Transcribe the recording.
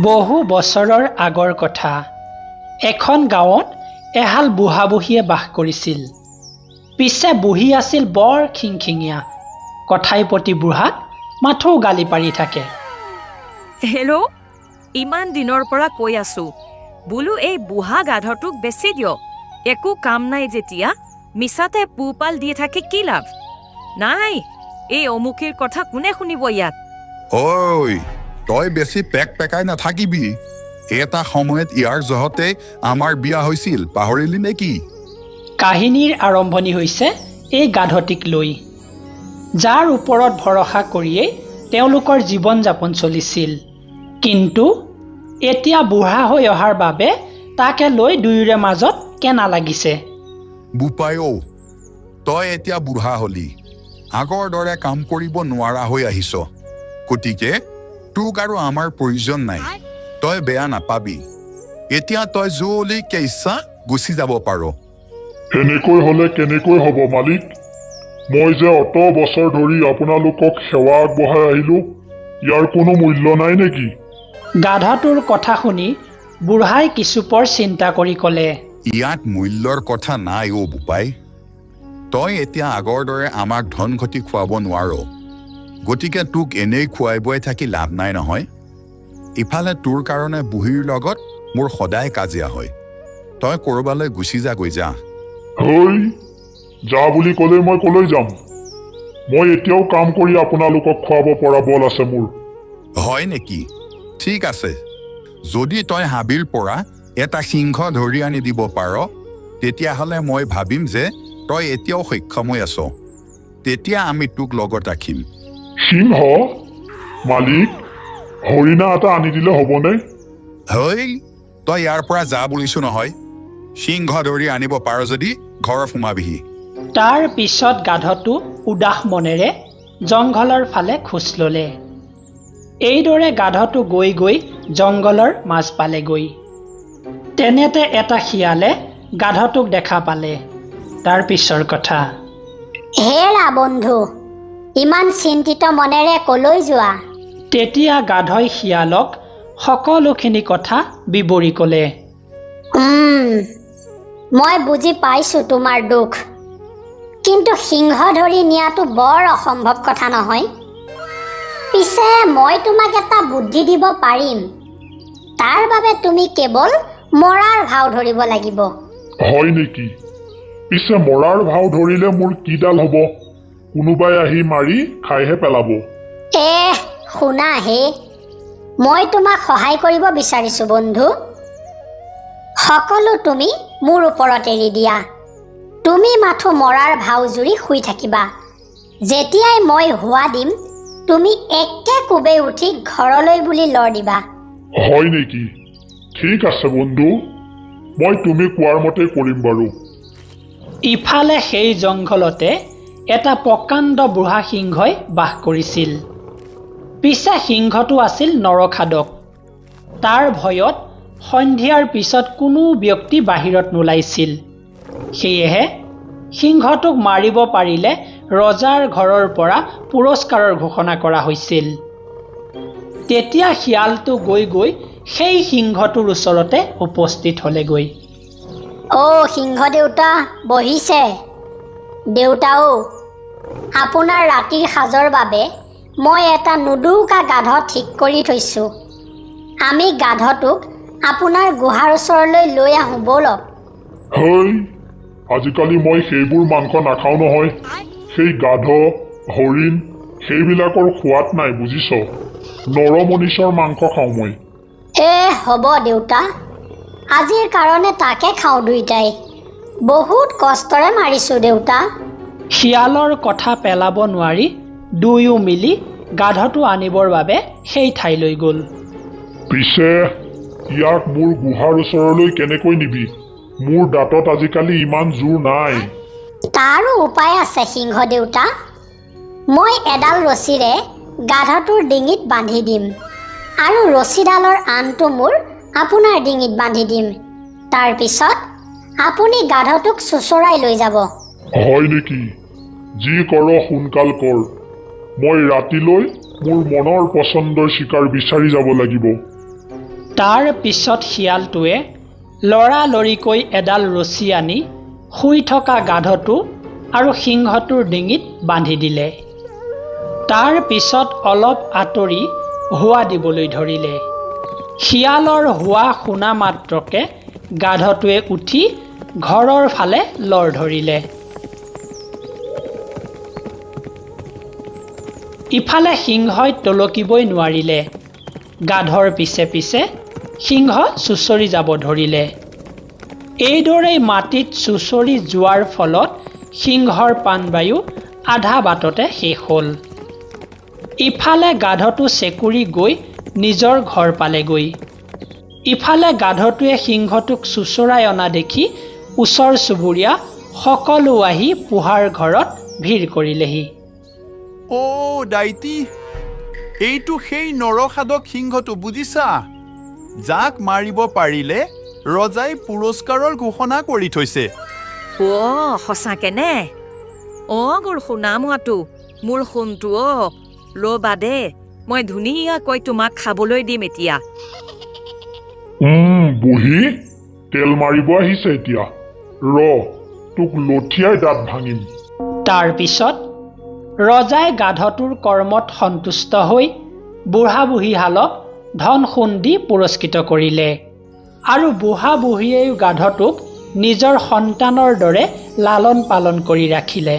বহু বছৰৰ আগৰ কথা। এখন গাঁৱত এহাল বুঢ়া বুঢ়ীয়ে বাস কৰিছিল। পিছে বুঢ়ী আছিল বৰ খিংখিঙীয়া। কথাই প্ৰতি বুঢ়াক মাথো গালি পাৰি থাকে। হেল্ল', ইমান দিনৰ পৰা কৈ আছো বোলো এই বুঢ়া গাধটোক বেচি দিয়ক। একো কাম নাই যেতিয়া মিছাতে পোহপাল দি থাকে কি লাভ? নাই, এই অমুকীৰ কথা কোনে শুনিব ইয়াত? ঐ, তই বেছি পেক পেকাই নাথাকিবি। এটা সময়ত ইয়াৰ জহতে আমাৰ বিয়া হৈছিল, পাহৰিলি নেকি? কাহিনীৰ আৰম্ভণি হৈছে এই গাধটিক লৈ, যাৰ ওপৰত ভৰসা কৰিয়েই তেওঁলোকৰ জীৱন যাপন চলিছিল। কিন্তু এতিয়া বুঢ়া হৈ অহাৰ বাবে তাকে লৈ দুয়োৰে মাজত কেনা লাগিছে। বোপাই ঔ, তই এতিয়া বুঢ়া হলি, আগৰ দৰে কাম কৰিব নোৱাৰা হৈ আহিছ। গতিকে তোক আৰু আমাৰ প্ৰয়োজন নাই। তই বেয়া নাপাবি। এতিয়া তই যলৈকে ইচ্ছা গুচি যাব পাৰ। এনেকৈ হলে কেনেকৈ হ'ব মালিক? মই যে অত বছৰ ধৰি আপোনালোকক সেৱা আগবঢ়াই আহিলো, ইয়াৰ কোনো মূল্য নাই নেকি? গাধাটোৰ কথা শুনি বুঢ়াই কিছুপৰ চিন্তা কৰি ক'লে, ইয়াত মূল্যৰ কথা নাই অ' বোপাই। তই এতিয়া আগৰ দৰে আমাক ধন ঘটি খুৱাব নোৱাৰ। গতিকে তোক এনেই খুৱাই বুৱাই থাকি লাভ নাই নহয়। ইফালে তোৰ কাৰণে বুঢ়ীৰ লগত মোৰ সদায় কাজিয়া হয়। তই ক'ৰবালৈ গুচি যাগৈ যা। হৈ, যা বুলি ক'লে মই ক'লৈ যাম? মই এতিয়াও কাম কৰি আপোনালোকক খুৱাব পৰা বল আছে মোৰ। হয় নেকি? ঠিক আছে, যদি তই হাবিৰ পৰা এটা সিংহ ধৰি আনি দিব পাৰ, তেতিয়াহ'লে মই ভাবিম যে তই এতিয়াও সক্ষম হৈ আছ। তেতিয়া আমি তোক লগত ৰাখিম। সিংহ? মালিক, হৰিণা এটা আনি দিলে হ'বনে? হৈ, তই ইয়াৰ পৰা যা বুলিছো নহয়। সিংহ ধৰি আনিব পাৰ যদি ঘৰ সোমাবিহি। তাৰ পিছত গাধটো উদাস মনেৰে জংঘলৰ ফালে খোজ ল'লে। এইদৰে গাধটো গৈ গৈ জংঘলৰ মাজ পালেগৈ। তেনেতে এটা শিয়ালে গাধটোক দেখা পালে। তাৰ পিছৰ কথা। হেৰা বন্ধু, ইমান চিন্তিত মনেৰে কলৈ যোৱা? তেতিয়া গাধই শিয়ালক সকলোখিনি কথা বিৱৰি ক'লে। মই বুজি পাইছো তোমাৰ দুখ, কিন্তু সিংহ ধৰি নিয়াটো বৰ অসম্ভৱ কথা নহয়। পিছে মই তোমাক এটা বুদ্ধি দিব পাৰিম। তাৰ বাবে তুমি কেৱল মৰাৰ ভাও ধৰিব লাগিব। হয় নেকি? পিছে মৰাৰ ভাও ধৰিলে মোৰ কিডাল হ'ব? কোনোবাই আহি মাৰি খাইহে পেলাব। শুনা হে, মই তোমাক সহায় কৰিব বিচাৰিছো বন্ধু। সকলো তুমি মোৰ ওপৰত এৰি দিয়া। তুমি মাথো মৰাৰ ভাও জুৰি শুই থাকিবা। যেতিয়াই মই হোৱা দিম, তুমি একে কোবে উঠি ঘৰলৈ বুলি লৰ দিবা। হয় নেকি? ঠিক আছে বন্ধু, মই তুমি কোৱাৰ মতে কৰিম বাৰু। ইফালে সেই জংঘলতে এটা প্ৰকাণ্ড বুঢ়া সিংহই বাস কৰিছিল। পিছে সিংহটো আছিল নৰখাদক। তাৰ ভয়ত সন্ধিয়াৰ পিছত কোনো ব্যক্তি বাহিৰত নোলাইছিল। সেয়েহে সিংহটোক মাৰিব পাৰিলে ৰজাৰ ঘৰৰ পৰা পুৰস্কাৰৰ ঘোষণা কৰা হৈছিল। তেতিয়া শিয়ালটো গৈ গৈ সেই সিংহটোৰ ওচৰতে উপস্থিত হ'লেগৈ। সিংহ দেউতা বহিছে। দেউতাও, আপোনাৰ ৰাতিৰ সাজৰ বাবে মই এটা নুদুকা গাধ ঠিক কৰি থৈছোঁ। আমি গাধটোক আপোনাৰ গুহাৰ ওচৰলৈ লৈ আহোঁ ব'লক। হৈ, আজিকালি মই সেইবোৰ মাংস নাখাওঁ নহয়। সেই গাধ, হৰিণ, সেইবিলাকৰ সোৱাদ নাই বুজিছ। নৰমনিচৰ মাংস খাওঁ মই। হ'ব দেউতা, আজিৰ কাৰণে তাকে খাওঁ দুইটাই। বহুত কষ্টৰে মাৰিছোঁ দেউতা। শিয়ালৰ কথা পেলাব নোৱাৰি দুয়ো মিলি গাধটো আনিবৰ বাবে সেই ঠাইলৈ গ'ল। পিছে ইয়াক মোৰ গুহাৰ ওচৰলৈ কেনেকৈ নিবি? মোৰ দাঁতত আজিকালি ইমান জোৰ নাই। তাৰো উপায় আছে সিংহ দেউতা। মই এডাল ৰছীৰে গাধটোৰ ডিঙিত বান্ধি দিম আৰু ৰছীডালৰ আনটো মোৰ আপোনাৰ ডিঙিত বান্ধি দিম। তাৰপিছত আপুনি গাধটোক চোঁচৰাই লৈ যাব। হয় নেকি? যি কৰ সোনকাল কৰ। মই ৰাতিলৈ মোৰ মনৰ পচন্দৰ চিকাৰ বিচাৰি যাব লাগিব। তাৰ পিছত শিয়ালটোৱে লৰালৰিকৈ এডাল ৰছী আনি শুই থকা গাধটো আৰু সিংহটোৰ ডিঙিত বান্ধি দিলে। তাৰ পিছত অলপ আঁতৰি হোৱা দিবলৈ ধৰিলে। শিয়ালৰ হোৱা শুনা মাত্ৰকে গাধটোৱে উঠি ঘৰৰ ফালে লৰ ধৰিলে। ইফালে সিংহই টলকিবই নোৱাৰিলে। গাধৰ পিছে পিছে সিংহ চুচৰি যাব ধৰিলে। এইদৰেই মাটিত চুচৰি যোৱাৰ ফলত সিংহৰ প্ৰাণবায়ু আধা বাটতে শেষ হ'ল। ইফালে গাধটো চেকুৰি গৈ নিজৰ ঘৰ পালেগৈ। ইফালে গাধটোৱে সিংহটোক চুচৰাই অনা দেখি ওচৰ চুবুৰীয়া সকলো আহি পুহাৰ ঘৰত ভিৰ কৰিলেহি। অ' দাইটি, এইটো সেই নৰসাধক সিংহটো বুজিছা, যাক মাৰিব পাৰিলে ৰজাই পুৰস্কাৰৰ ঘোষণা কৰি থৈছে। অ' সঁচাকে নে? অ' গুৰ শুনা মোৱাটো, মোৰ সোণটো ৰ'বা দে, মই ধুনীয়াকৈ তোমাক খাবলৈ দিম এতিয়া। বুঢ়ী তেল মাৰিব আহিছে এতিয়া, তোক লঠিয়াই দাঁত ভাঙিম। তাৰ পিছত ৰজাই গাধটোৰ কৰ্মত সন্তুষ্ট হৈ বুঢ়া বুঢ়ীহালক ধন সোণ দি পুৰস্কৃত কৰিলে। আৰু বুঢ়া বুঢ়ীয়েও গাধটোক নিজৰ সন্তানৰ দৰে লালন পালন কৰি ৰাখিলে।